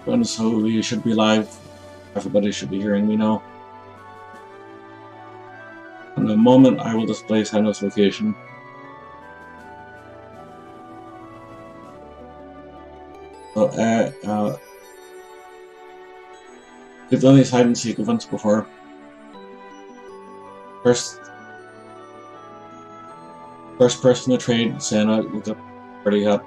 and so we should be live. Everybody should be hearing me now. In a moment, I will display Santa's location. We've done these hide and seek events before. First person to trade Santa will get party hat.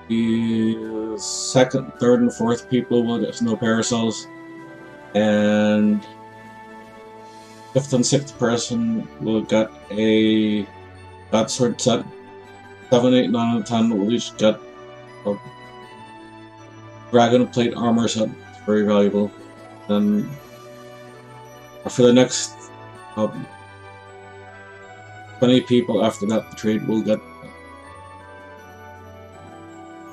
The second, third, and fourth people will get snow parasols, and fifth and sixth person will get a that sword set. 7, 8, 9, and 10 will each get a dragon plate armor set. It's very valuable. And for the next 20 people after that, the trade will get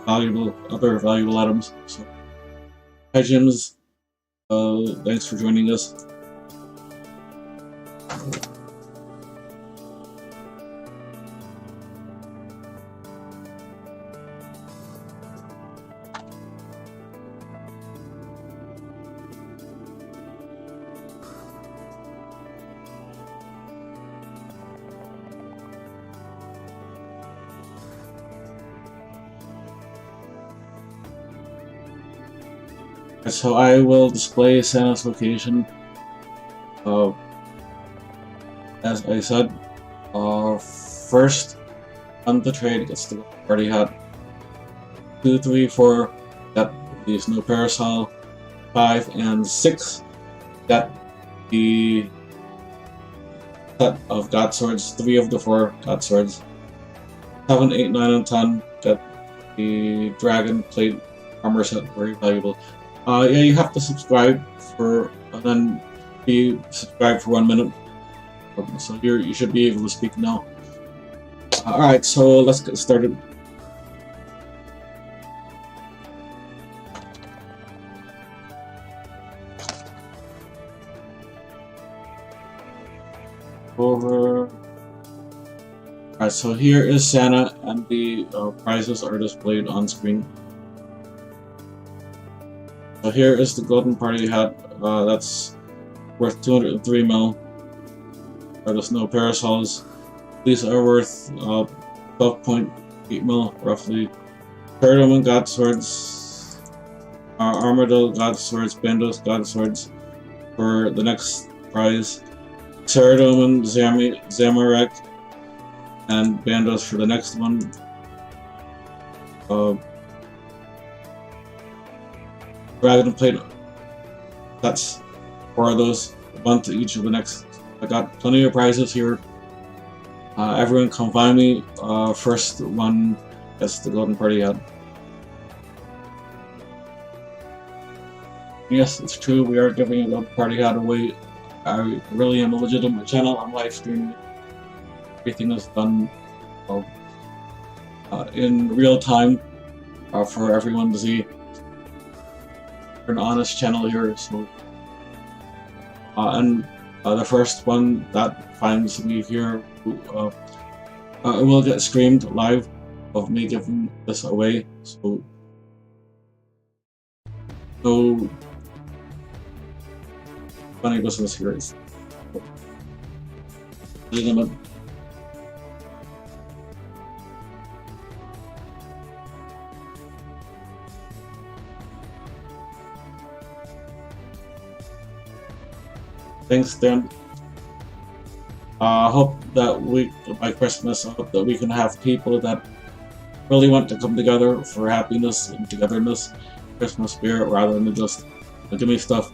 other valuable items. So, hi Jims, thanks for joining us. So I will display Santa's location. As I said, first on the trade gets the party hat. 2, 3, 4 got the snow parasol. 5 and 6 got the set of god swords. 3 of the 4 god swords. 7, 8, 9, and 10 got the dragon plate armor set. Very valuable. Yeah, you have to subscribe for, and then be subscribed for 1 minute. So you should be able to speak now. Alright, so let's get started. Alright, so here is Santa, and the prizes are displayed on screen. So here is the golden party hat, that's worth 203 mil. Or the snow parasols. These are worth 12.8 mil, roughly. Paradoman god swords, Armadillo god swords, Bandos god swords for the next prize. Paradoman, Zamorak, and Bandos for the next one. Dragon plate, that's 4 of those, 1 to each of the next. I got plenty of prizes here. Everyone come find me. First one gets the golden party hat. Yes, it's true, we are giving a golden party hat away. I really am a legitimate channel. I'm live streaming. Everything is done in real time for everyone to see. We're an honest channel here, so the first one that finds me here will get streamed live of me giving this away. So no funny business here. Is legitimate. Thanks, Dan. I hope that by Christmas, I hope that we can have people that really want to come together for happiness and togetherness, Christmas spirit, rather than just give me stuff.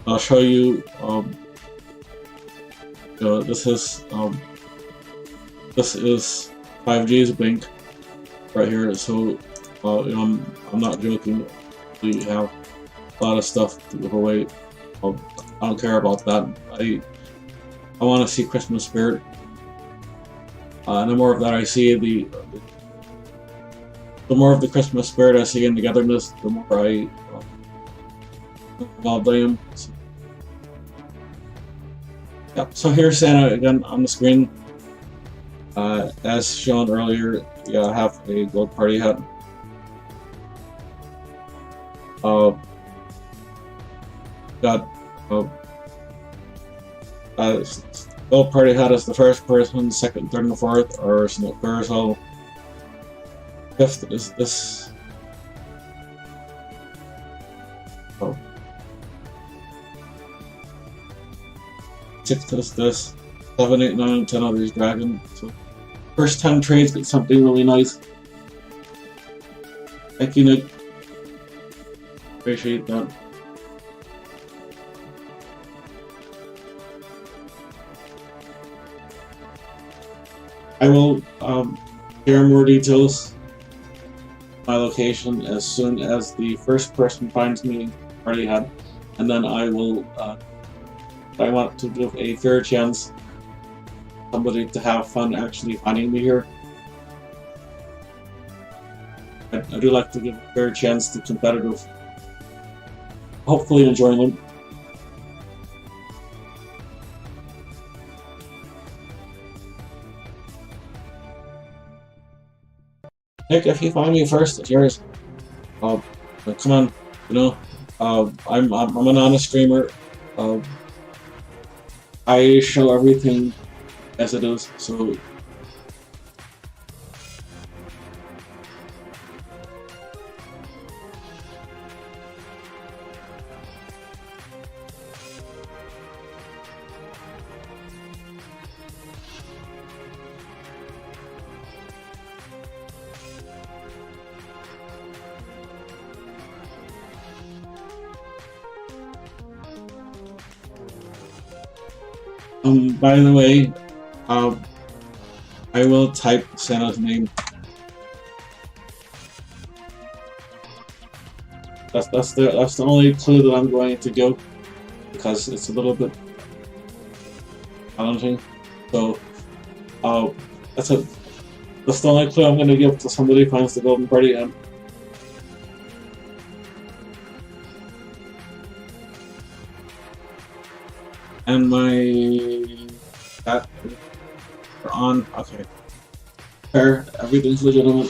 I'll show you. This is 5G's bank right here. So I'm not joking. We have a lot of stuff to give away. I don't care about that. I want to see Christmas spirit. And the more of that I see, the more of the Christmas spirit I see in togetherness, the more I involved I am. So, yeah, so here's Santa again on the screen. As shown earlier, yeah, I have a gold party hat. Got gold party hat is the first person, second, third, and fourth are snow parasol. Fifth is this. Oh. Sixth is this. 7, 8, 9, and 10 of these dragons. So first 10 trades get something really nice. Thank you, Nick. Appreciate that. I will share more details my location as soon as the first person finds me already had, and then I will I want to give a fair chance somebody to have fun actually finding me here. I do like to give a fair chance to competitive, hopefully enjoying them. Nick, if you find me first, it's yours. Come on, you know, I'm an honest streamer. I show everything as it is, so by the way, I will type Santa's name. That's the only clue that I'm going to give because it's a little bit challenging. So, that's it. That's the only clue I'm going to give to somebody who finds the golden party end. And my that are on. Okay, fair. Everything's legitimate.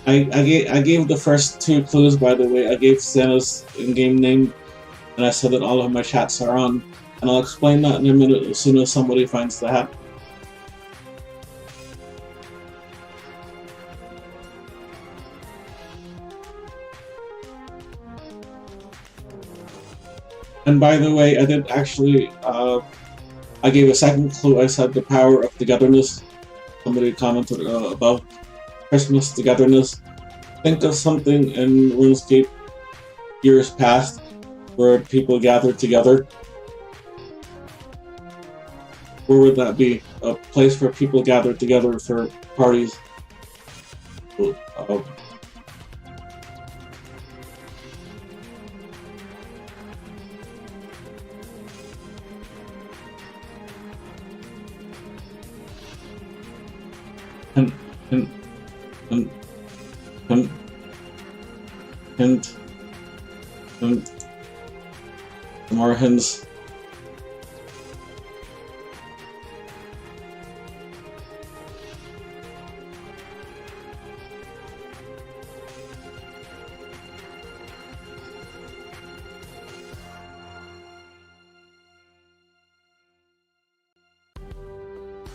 I gave the first 2 clues, by the way. I gave Santa's in-game name, and I said that all of my chats are on. And I'll explain that in a minute as soon as somebody finds the hat. And by the way, I did actually, I gave a second clue. I said the power of togetherness. Somebody commented above. Christmas togetherness. Think of something in RuneScape years past where people gathered together. Where would that be? A place where people gathered together for parties. More hints.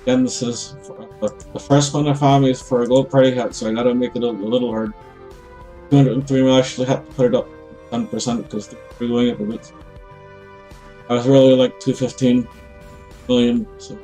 Again, this is the first one I found is for a gold party hat, so I gotta make it a little hard. 203 will actually have to put it up 10% because they're going up a bit. I was really like 215 million, so.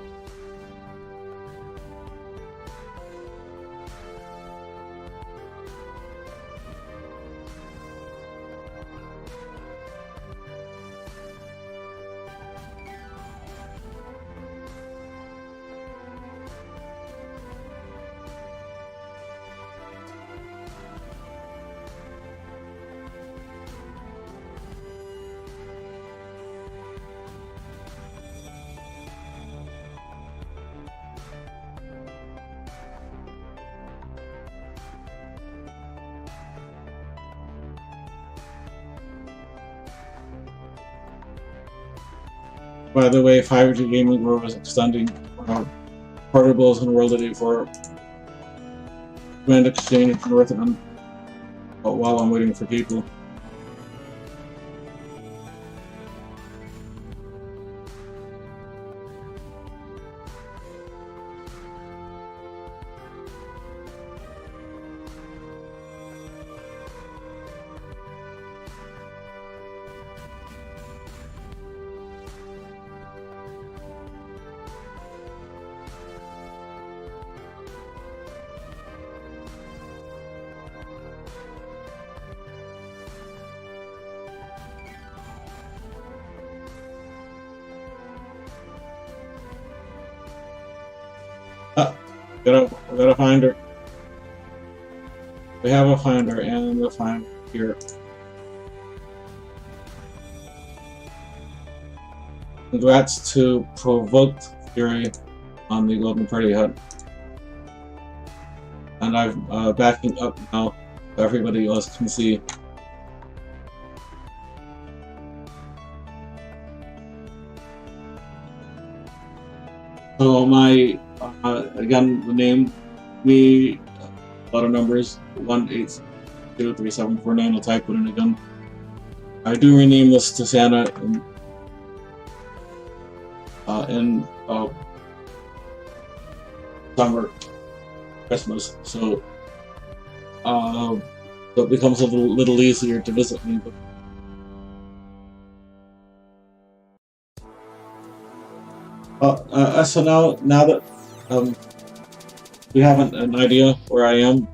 By the way, 5G Gaming World is extending portables in World Edit for command exchange and worth it on while I'm waiting for people. We gotta find her. We have a finder and a find here. Congrats to Provoked Fury on the Golden Party Hut. And I'm backing up now so everybody else can see. So my again, the name, a lot of numbers, 1803749. I'll type it in again. I do rename this to Santa in summer, Christmas, so it becomes a little easier to visit me. So now that we have an idea where I am,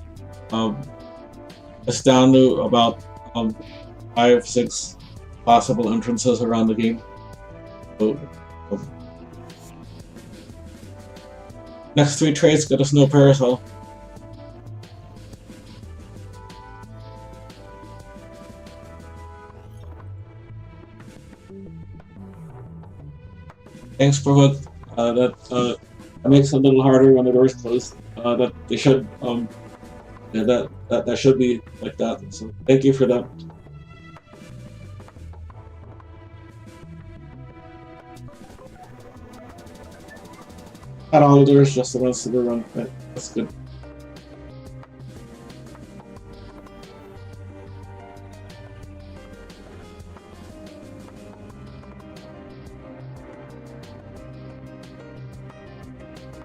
it's down to about 5-6 possible entrances around the game. So, next 3 trades get us no parasol. Thanks for what that makes it a little harder when the door's closed. That they should that should be like that. So thank you for that. Not all the doors, just the ones to the run. That's good.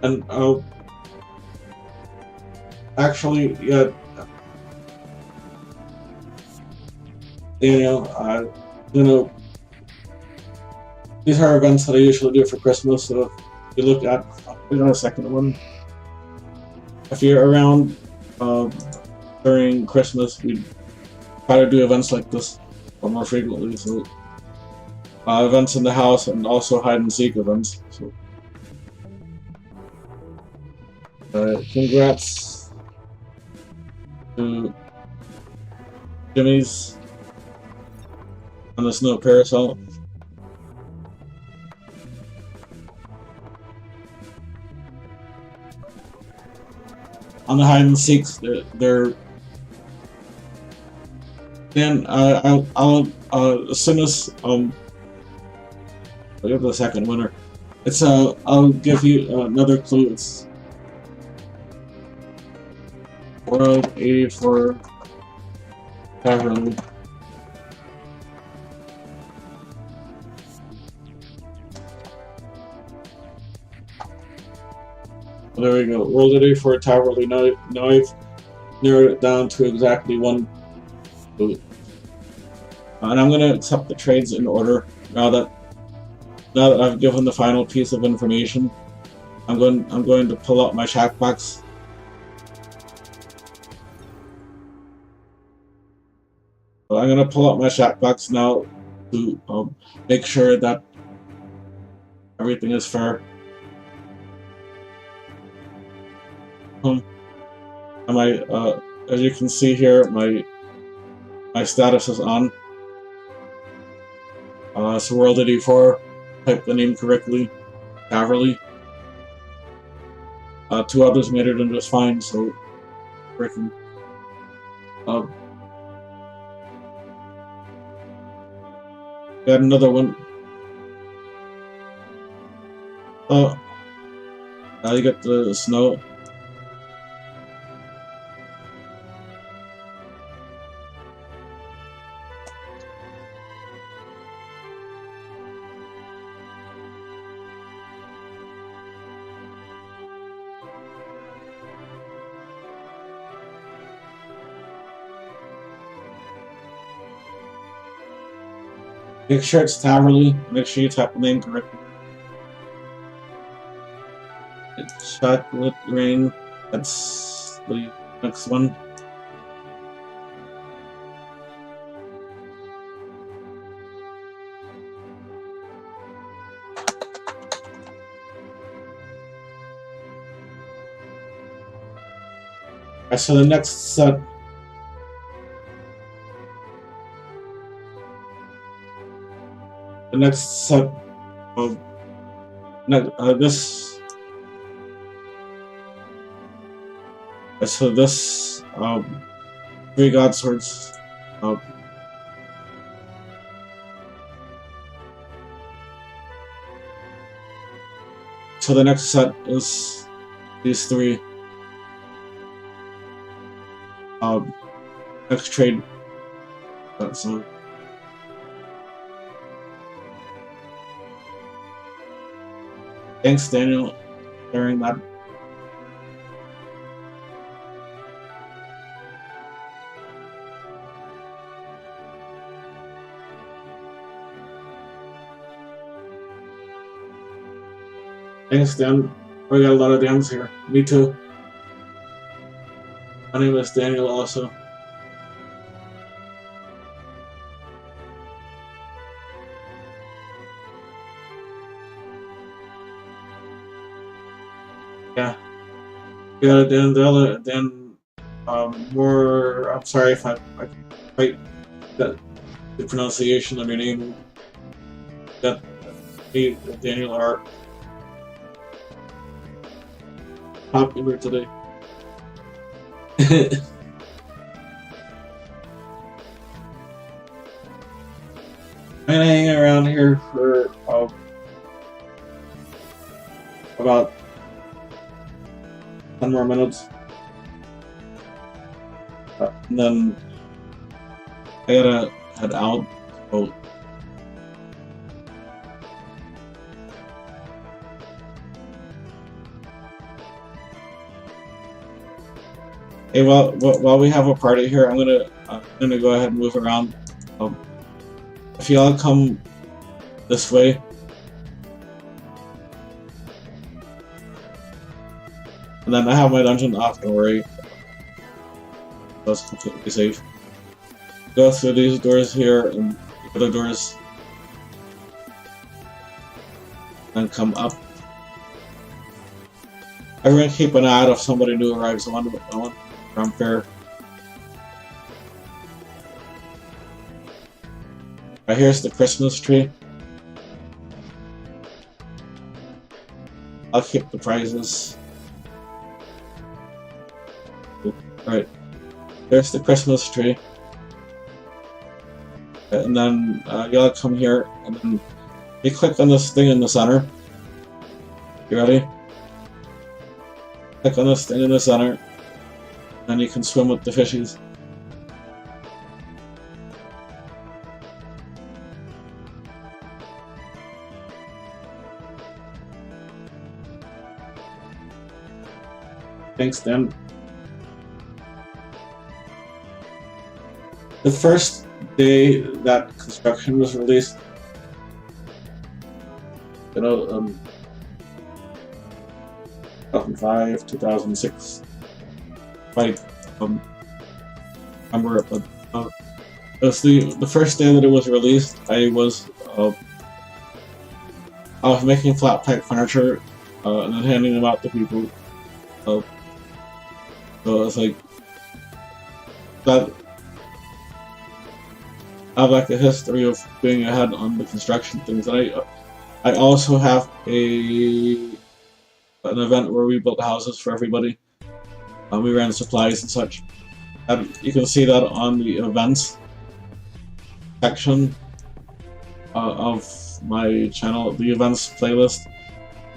And actually, yeah, these are events that I usually do for Christmas. So if you look at, we got a second one. If you're around during Christmas, we try to do events like this more frequently. So events in the house and also hide and seek events. So. Congrats to Jimmy's on the snow parasol. On the hide and seeks, they're then I'll as soon as I'll give the second winner. It's I'll give you another clue. It's World 84 Tavern. There we go. World 84 Tavern. Now I've narrowed it down to exactly 1 boot. And I'm going to accept the trades in order now that I've given the final piece of information. I'm going to pull out my shack box. So I'm going to pull out my shack box now to make sure that everything is fair. And as you can see here, my status is on. So World 84, type the name correctly, Caverly. 2 others made it in just fine, so freaking. Got another one. Oh, now you get the snow. Make sure it's Taverly. Make sure you type the name correctly. It's Chocolate Rain. That's the next one. Alright, so the next set. The next set of this. So this 3 God Swords. So the next set is these 3. Next trade. So thanks, Daniel, for sharing that. Thanks, Dan. We got a lot of Dans here. Me too. My name is Daniel also. Yeah. Yeah, then the other, then more. I'm sorry if I quite the pronunciation of your name. That Daniel are popular today. I'm gonna hang around here for about 10 more minutes. And then I gotta head out. So hey, while we have a party here, I'm gonna go ahead and move around. If y'all come this way, and then I have my dungeon off. Don't worry, that's completely safe. Go through these doors here and the other doors, and come up. I'm gonna keep an eye out if somebody new arrives. I want around fair. Right, here's the Christmas tree. I'll keep the prizes. Right, there's the Christmas tree. And then y'all come here, and then you click on this thing in the center. You ready? Click on this thing in the center, and you can swim with the fishies. Thanks, Dan. The first day that construction was released, 2005, 2006. I remember it, but it was the first day that it was released. I was making flat pack furniture and then handing them out to people. So it's like that. I have like a history of being ahead on the construction things, and I also have an event where we built houses for everybody. We ran supplies and such. And you can see that on the events section of my channel, the events playlist.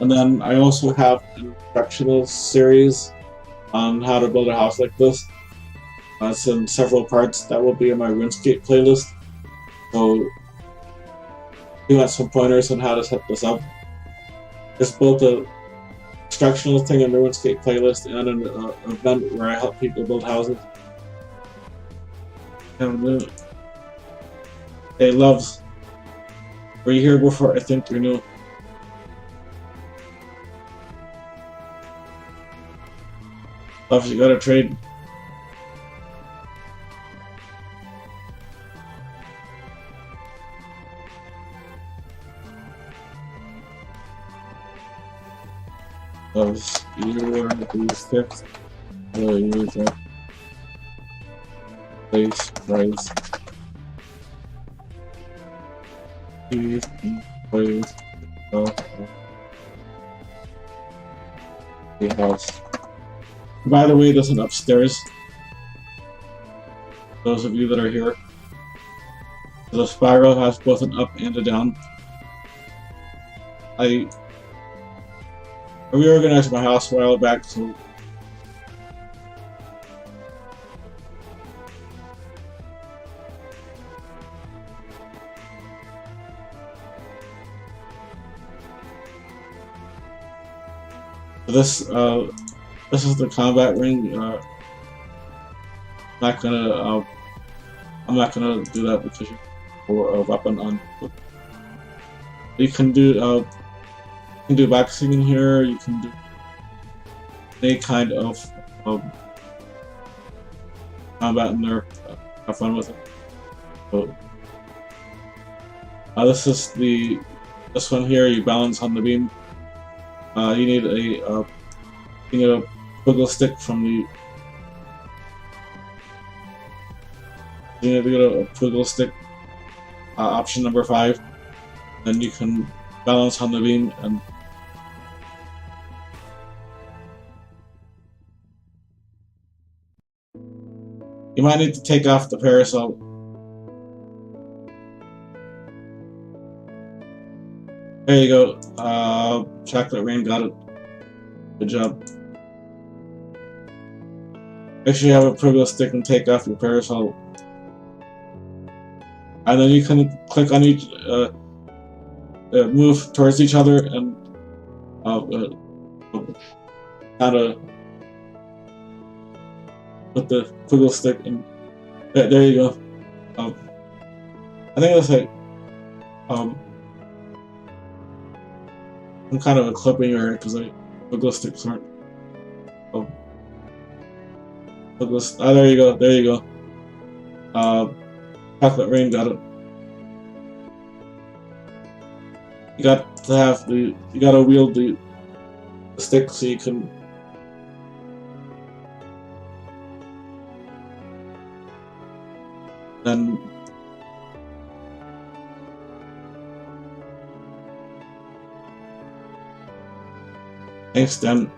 And then I also have an instructional series on how to build a house like this. It's in several parts. That will be in my Runescape playlist. So if you want some pointers on how to set this up, there's both a instructional thing in the RuneScape playlist and an event where I help people build houses. And hey, Loves, were you here before? I think you're new. Loves, you gotta trade. Loves, you are the fifth. User. Place price. Place the house. By the way, there's an upstairs. Those of you that are here. The spiral has both an up and a down. I reorganized my house a while back, so this is the combat ring. I'm not gonna do that because you have a weapon on. You can do boxing in here. You can do any kind of combat in there. Have fun with it. So, this one here. You balance on the beam. You need a wiggle stick from the. You need to get a wiggle stick. Option number 5. Then you can balance on the beam and. You might need to take off the parasol. There you go. Chocolate Rain got it. Good job. Make sure you have a Prugo stick and take off your parasol. And then you can click on each, move towards each other and kind of put the Prugo stick in. There you go. I think that's like, I'm kind of clipping your hair because Prugo sticks aren't. There you go. There you go. Chocolate Rain got it. You got to have you gotta wield the stick so you can. Then. Thanks, then.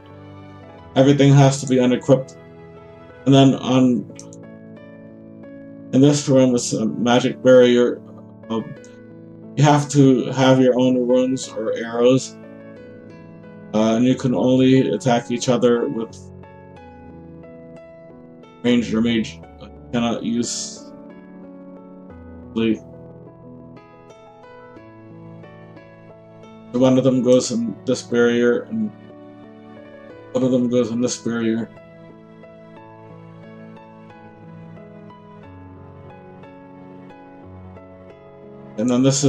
Everything has to be unequipped. And then in this room is a magic barrier. You have to have your own runes or arrows. And you can only attack each other with ranged or mage. You cannot use one of them goes in this barrier and one of them goes in this barrier. And then this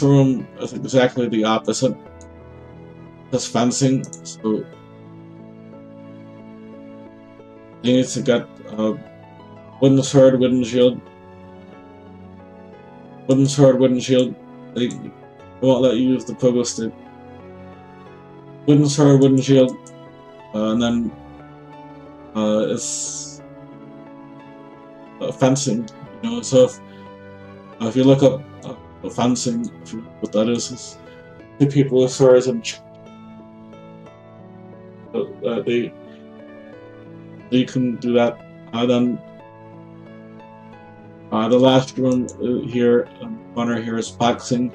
room is exactly the opposite. This fencing, so you need to get wooden sword, wooden shield. Wooden sword, wooden shield. They won't let you use the pogo stick. Wooden sword, wooden shield, and then it's fencing. You know, so if you look up fencing, what that is 2 people with swords and you can do that. Then the last room here, corner here is boxing.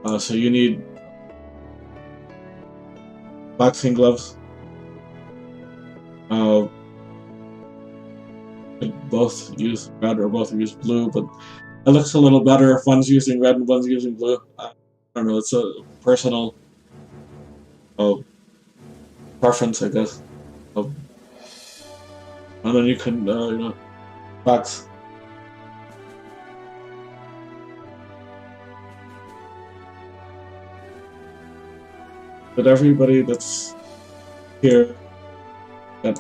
So you need boxing gloves. Both use red or both use blue, but it looks a little better if one's using red and one's using blue. I don't know, it's a personal preference, I guess. And then you can, you know, box. But everybody that's here, I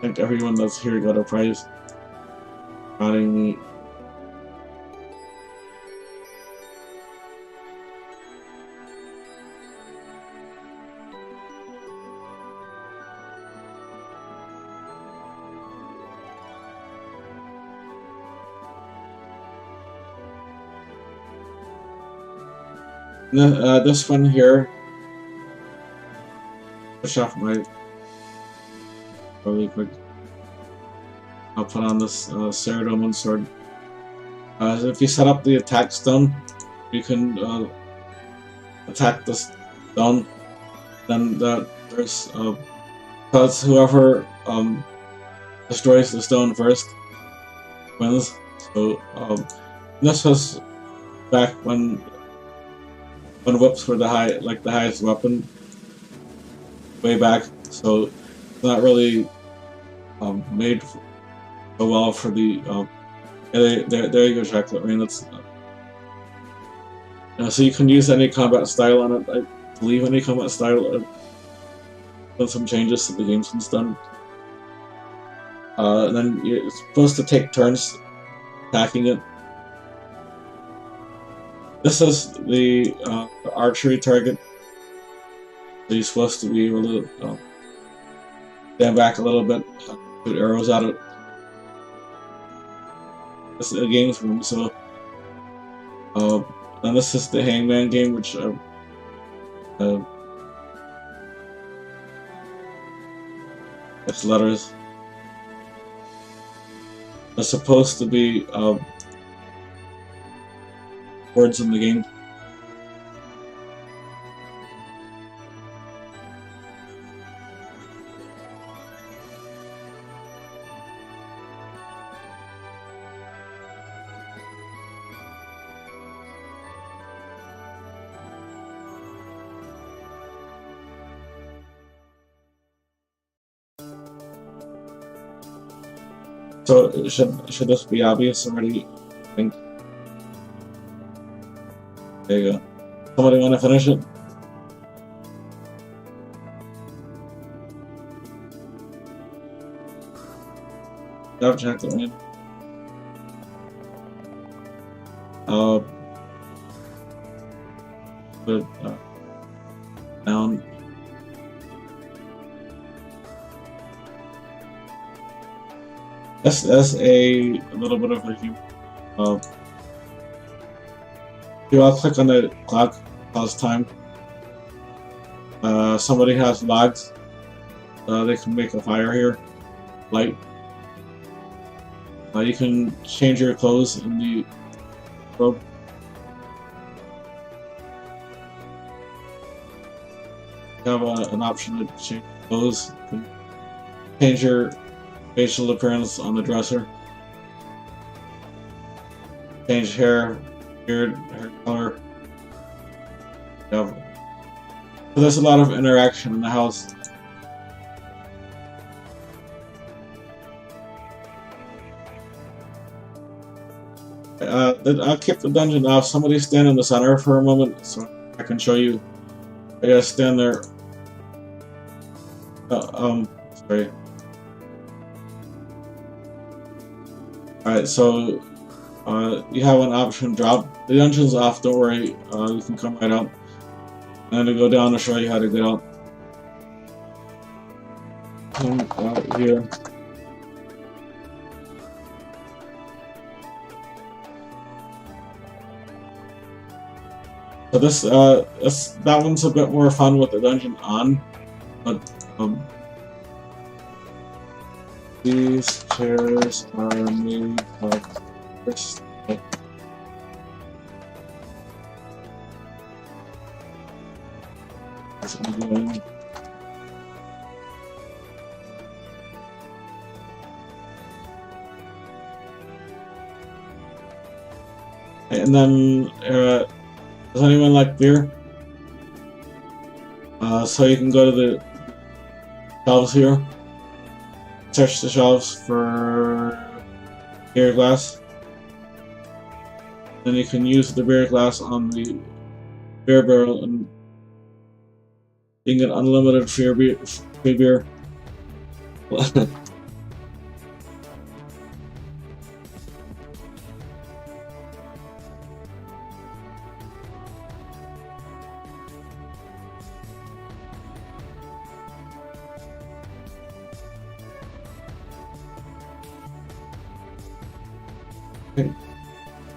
think everyone that's here got a prize. Adding me. This one here, push off my really quick. I'll put on this Ceradoman sword. If you set up the attack stone, you can attack the stone. Then there's because whoever destroys the stone first wins. So this was back when whips were the highest weapon way back, so it's not really made so well for the there you go, chocolate rain. That's so you can use any combat style on it. I believe any combat style. Done some changes to the game since then. And then you're supposed to take turns attacking it. This is the archery target. So you're supposed to be able to stand back a little bit, shoot arrows at it. This is a games room, so and this is the Hangman game, which it's letters. It's supposed to be words in the game. So should this be obvious already? I think. There you go. Somebody want to finish it? I've checked it, man. Put down. That's a little bit of a review. If I'll click on the clock, pause time. Somebody has logs. They can make a fire here. Light. You can change your clothes in the robe. You have an option to change clothes. You can change your facial appearance on the dresser. Change hair, beard, hair color. So there's a lot of interaction in the house. I'll keep the dungeon off. Somebody stand in the center for a moment so I can show you. I gotta stand there. Sorry. Alright, so you have an option drop. The dungeon's off, don't worry. You can come right up. And to go down to show you how to get up. Come out here. So that one's a bit more fun with the dungeon on, but these chairs are made of crystal. That's what I'm doing. And then, does anyone like beer? So you can go to the shelves here, search the shelves for beer glass. Then you can use the beer glass on the beer barrel and you can get unlimited free beer.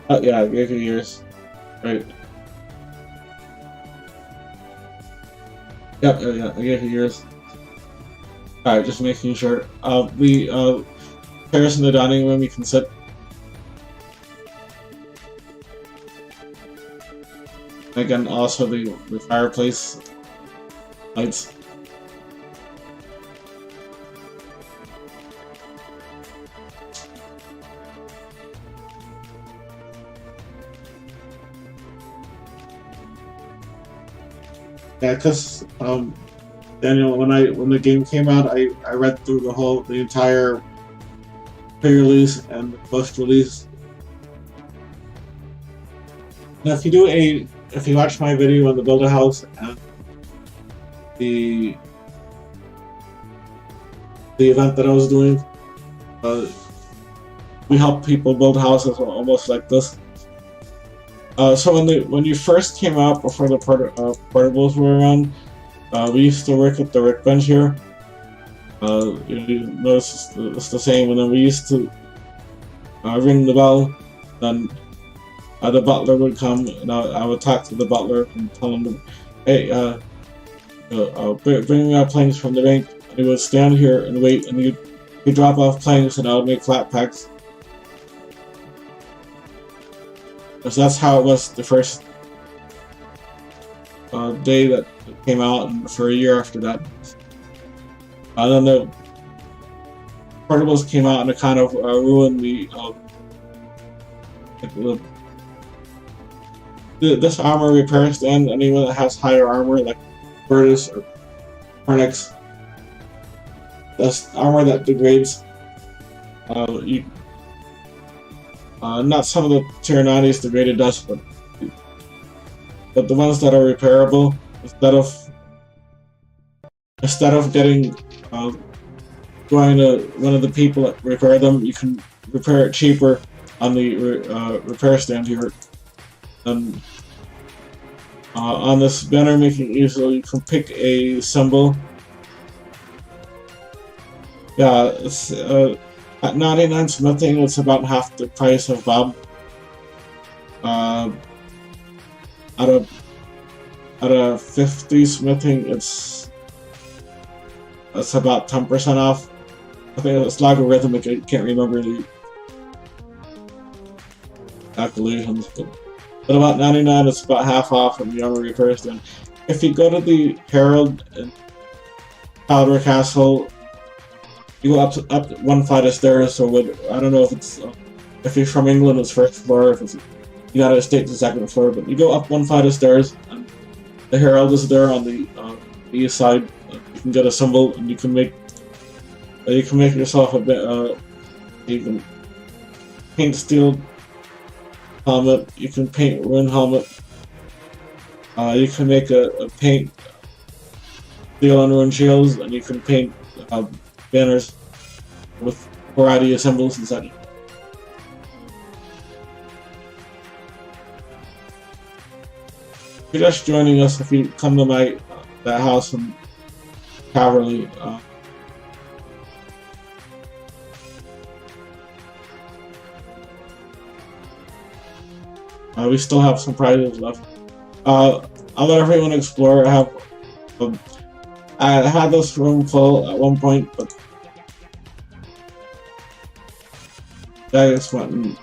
Oh yeah, I gave you yours. Right. Yep, yeah, I gave you yours. Alright, just making sure. Chairs in the dining room, you can sit. Again, also the fireplace lights. Yeah, because Daniel, when the game came out, I read through the entire pre-release and the post-release. Now, if you watch my video on the Build a House and the event that I was doing, we help people build houses almost like this. So when you first came out, before the portables were around, we used to work at the workbench here. You notice it's the same, and then we used to ring the bell. Then the butler would come, and I would talk to the butler and tell him, "Hey, bring me planks from the bank." And he would stand here and wait, and he'd drop off planks, and I would make flat packs. Because that's how it was the first day that it came out, and for a year after that. And then the portables came out, and it kind of ruined this armor repair stand. Anyone that has higher armor, like Virtus or Hornix, that's armor that degrades. Not some of the tier 90s degraded dust, but the ones that are repairable, instead of getting going to one of the people that repair them, you can repair it cheaper on the repair stand here. And on this banner making easel, you can pick a symbol. Yeah, it's at 99 smithing, it's about half the price of Bob. At a 50 smithing, it's about 10% off. I think it's logarithmic. I can't remember the calculations, but about 99, it's about half off from the armor repair stand. If you go to the Herald in Powder Castle, you go up one flight of stairs. So I don't know if you're from England, it's first floor. If it's United States, it's second floor. But you go up one flight of stairs, and the Herald is there on the east side. You can get a symbol, and you can make yourself a bit. You can paint steel helmet. You can paint rune helmet. You can make a paint steel and rune shields, and you can paint banners with a variety of symbols inside. If you're just joining us, if you come to that house in Caverly, we still have some prizes left. I'll let everyone explore. I had this room full at one point, but I just went and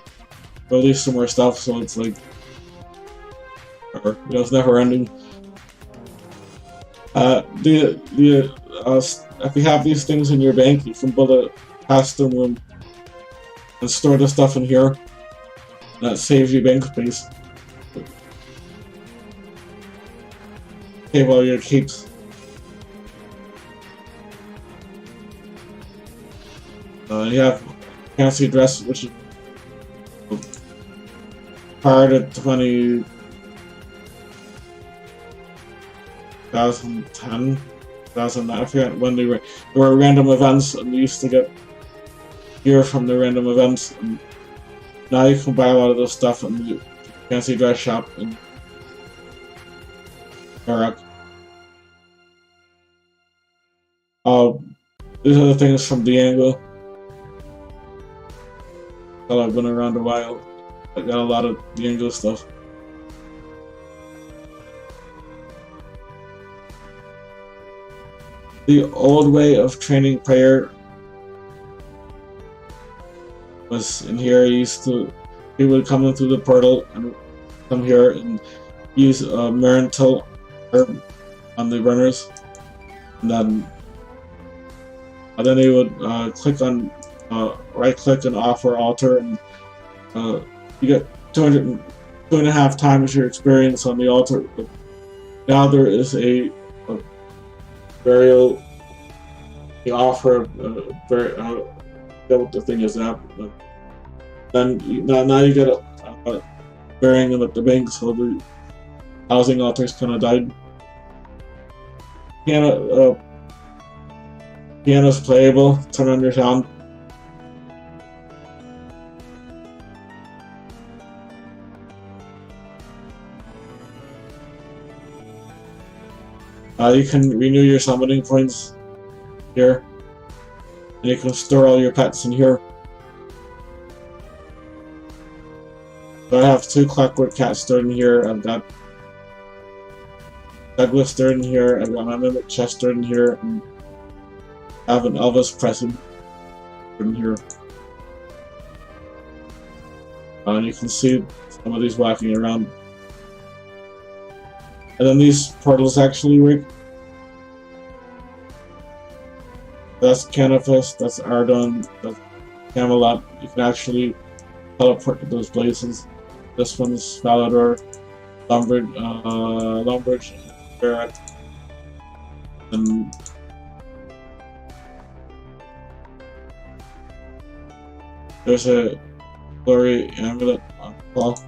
released some more stuff, so it's like, it's never ending. If you have these things in your bank, you can build a custom room and store the stuff in here. That saves you bank space. Save all your keeps. You have fancy dress, which is prior to 2010, 2009. I forget when there were random events, and we used to get gear from the random events. And now you can buy a lot of this stuff in the fancy dress shop in Iraq. These are the things from Diango. Well, I've been around a while. I got a lot of Diango stuff. The old way of training player was in here. He would come in through the portal and come here and use Marental herb on the runners, and then he would click on right click and offer altar, and you get 2.5 times your experience on the altar. But now there is a burial. The offer what the thing is now. Then now you get a burying them at the bank, so the housing altars kind of died. Piano's playable. Turn on your sound. You can renew your summoning points here, and you can store all your pets in here. So I have 2 clockwork cats stored in here. I've got Douglas stored in here. I've got my mimic chest stored in here, and I have an Elvis Presley stored in here. And you can see some of these walking around. And then these portals actually work. That's Canopus, that's Ardon, that's Camelot. You can actually teleport to those places. This one's Valador, Lumbridge, Barrett, and there's a glory amulet on the wall.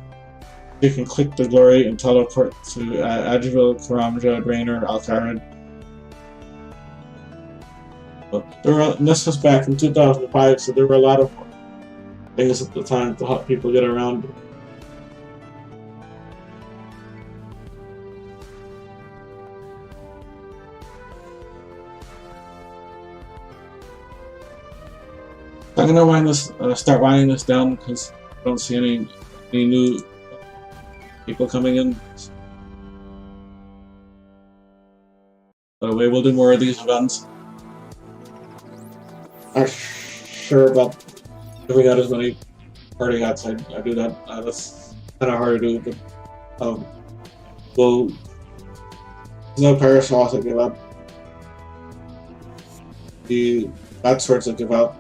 You can click the glory and teleport to Adjuvil, Karamja, Draenor, Alcarid. This was back in 2005, so there were a lot of things at the time to help people get around. I'm gonna start winding this down because I don't see any new people coming in. But we'll do more of these events. I'm sure about giving out as many party hats. I do that. That's kind of hard to do, but there's no parasols I give up. The bad swords I give out.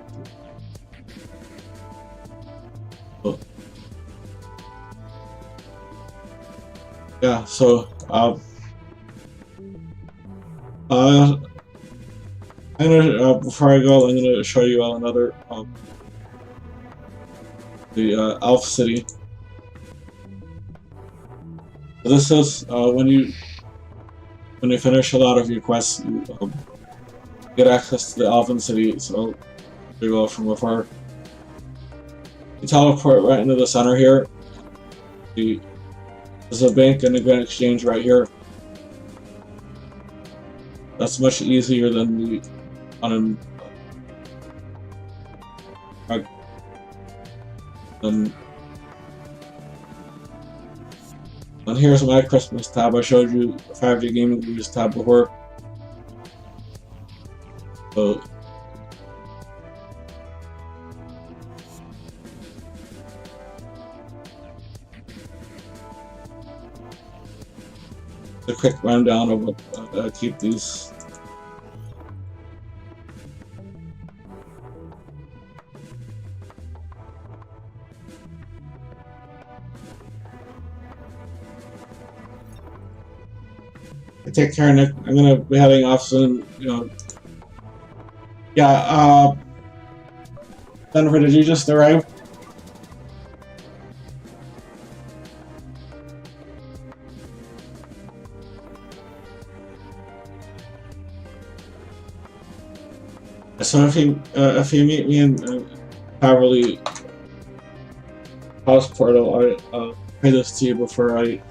Yeah, so before I go, I'm gonna show you all another the Elf City. So this is when you finish a lot of your quests, you get access to the Elven City. So we go from afar. You teleport right into the center here. There's a bank and a grand exchange right here. That's much easier than the and here's my Christmas tab. I showed you the 5G Gaming News tab before. So a quick rundown of what I keep these. Take care, Nick. I'm gonna be heading off soon. You know. Yeah. Jennifer, did you just arrive? So if you meet me in Haverly House Portal, I'll pay this to you before I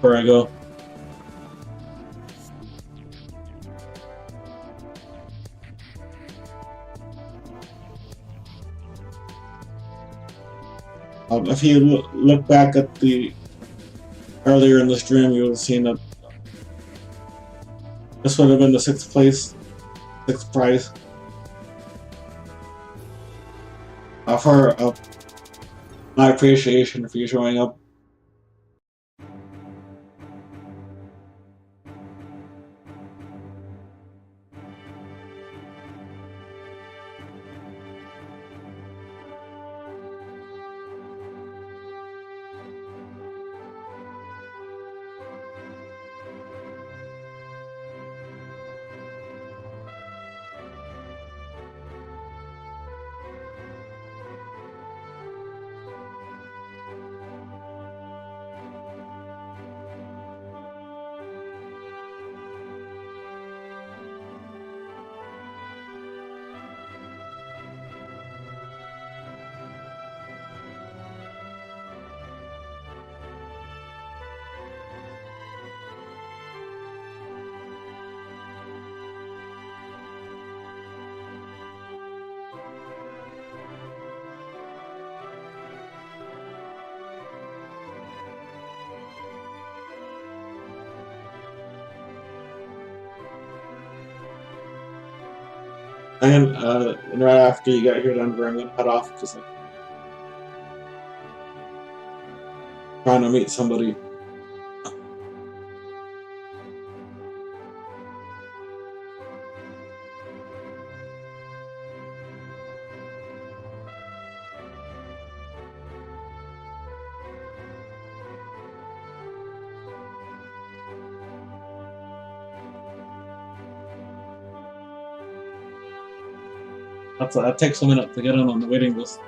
go. If you look back at the earlier in the stream, you would have seen that this would have been the sixth prize for my appreciation for you showing up. And right after you get here, Denver, I'm gonna head off because I'm trying to meet somebody. That takes a minute to get in on the waiting list.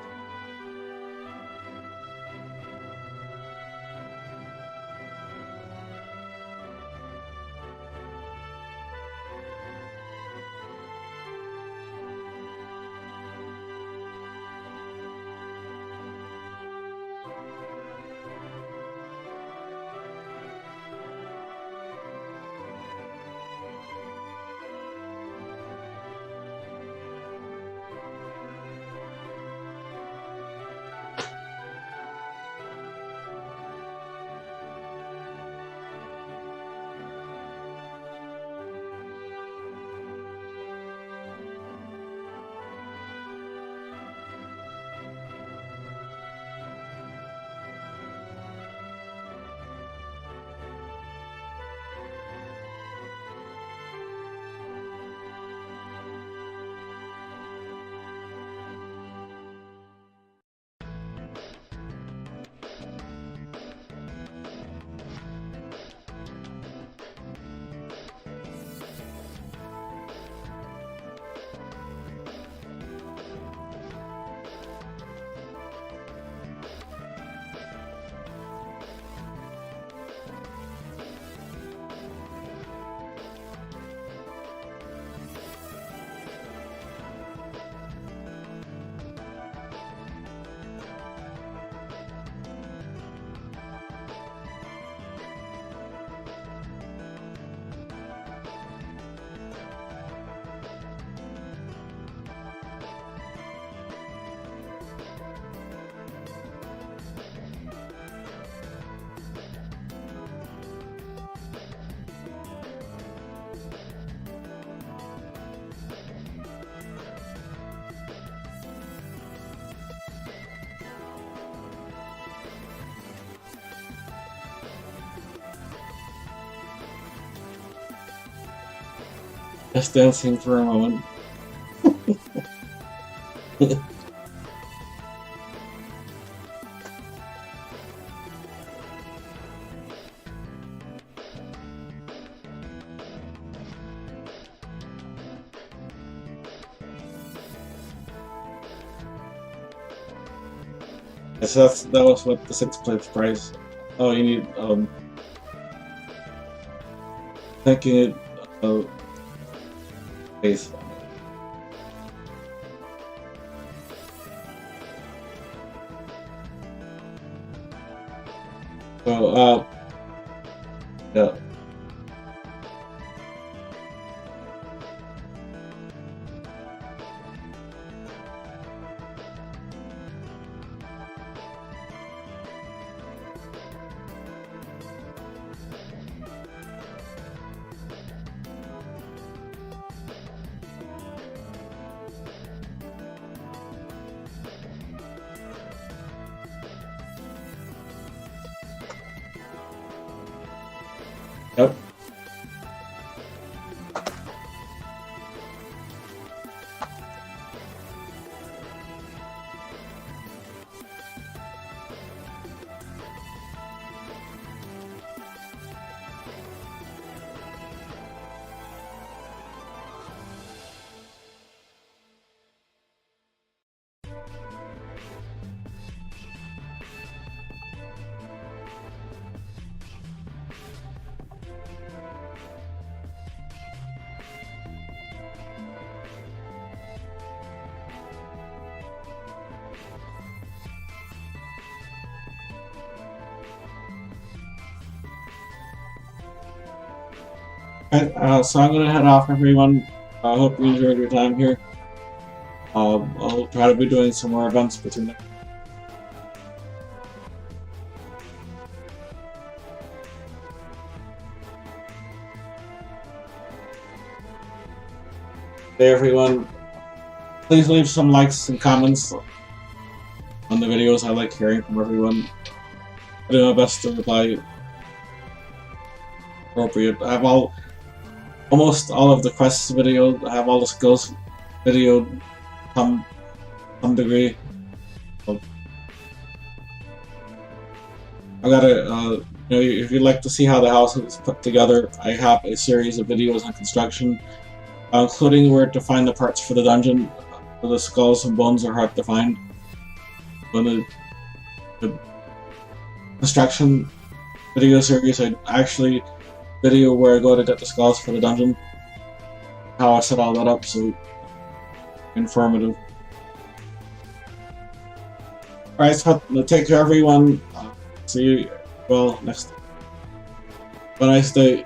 Just dancing for a moment. So that was what the 6th place prize. Oh, you need thinking it base. So yeah. Yep. Alright, so I'm gonna head off, everyone. I hope you enjoyed your time here. I'll try to be doing some more events between them. Hey everyone, please leave some likes and comments on the videos. I like hearing from everyone. I do my best to reply appropriate. I have almost all of the quests video. I have all the skills video some degree. So I gotta you know, if you'd like to see how the house is put together, I have a series of videos on construction, including where to find the parts for the dungeon. The skulls and bones are hard to find. When the construction video series, I actually video where I go to get the skulls for the dungeon, how I set all that up, so informative. Alright, so take care everyone. See you well next time. Have a nice day.